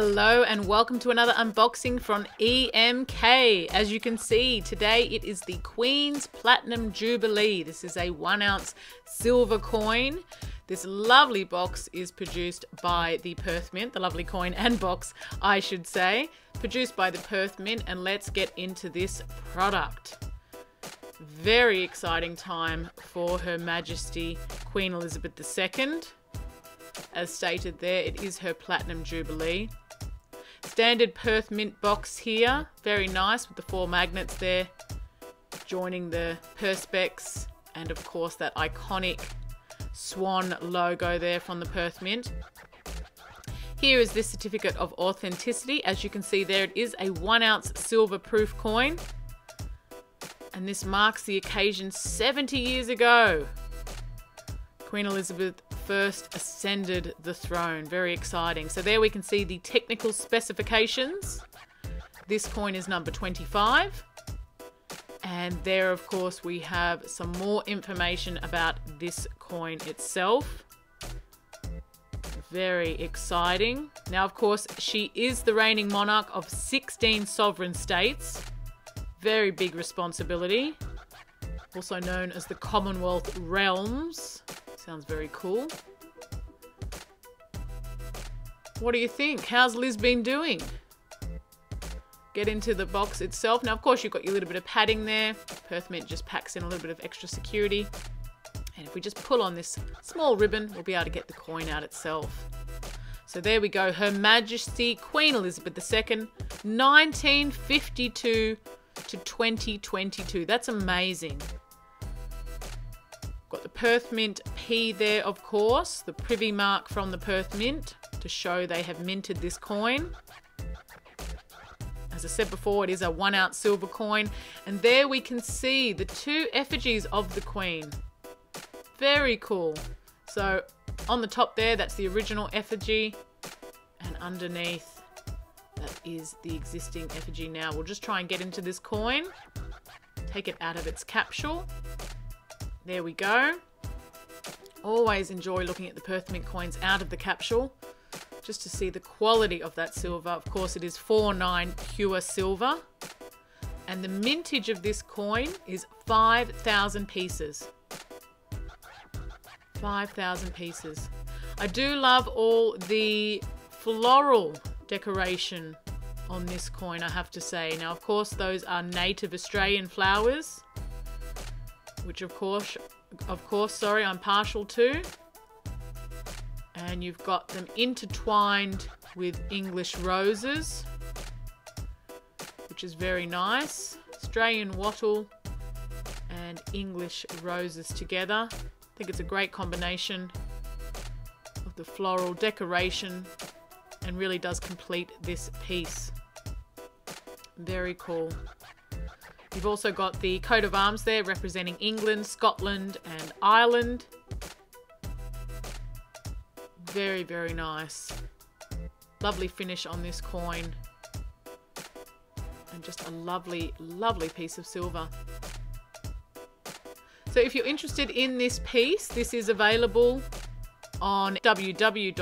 Hello and welcome to another unboxing from EMK. As you can see, today it is the Queen's Platinum Jubilee. This is a 1 ounce silver coin. This lovely box is produced by the Perth Mint, the lovely coin and box, I should say, produced by the Perth Mint, and let's get into this product. Very exciting time for Her Majesty Queen Elizabeth II. As stated there, it is her Platinum Jubilee. Standard Perth Mint box here. Very nice with the 4 magnets there joining the perspex, and of course that iconic swan logo there from the Perth Mint. Here is this certificate of authenticity. As you can see there, it is a 1 ounce silver proof coin. And this marks the occasion 70 years ago. Queen Elizabeth first ascended the throne. Very exciting. So there we can see the technical specifications. This coin is number 25. And there, of course, we have some more information about this coin itself. Very exciting. Now, of course, she is the reigning monarch of 16 sovereign states. Very big responsibility. Also known as the Commonwealth Realms. Sounds very cool. What do you think? How's Liz been doing? Get into the box itself. Now, of course, you've got your little bit of padding there. Perth Mint just packs in a little bit of extra security. And if we just pull on this small ribbon, we'll be able to get the coin out itself. So there we go. Her Majesty Queen Elizabeth II, 1952 to 2022. That's amazing. Got the Perth Mint P there, of course, the privy mark from the Perth Mint to show they have minted this coin. As I said before, it is a 1 ounce silver coin, and there we can see the 2 effigies of the Queen. Very cool. So on the top there, that's the original effigy, and underneath that is the existing effigy. Now we'll just try and get into this coin, take it out of its capsule. There we go. Always enjoy looking at the Perth Mint coins out of the capsule just to see the quality of that silver. Of course, it is 49 pure silver. And the mintage of this coin is 5,000 pieces. 5,000 pieces. I do love all the floral decoration on this coin, I have to say. Now, of course, those are native Australian flowers, which of course, I'm partial to. And you've got them intertwined with English roses, which is very nice. Australian wattle and English roses together. I think it's a great combination of the floral decoration and really does complete this piece. Very cool. You've also got the coat of arms there representing England, Scotland and Ireland. Very, very nice. Lovely finish on this coin. And just a lovely, lovely piece of silver. So if you're interested in this piece, this is available on www.emk.com.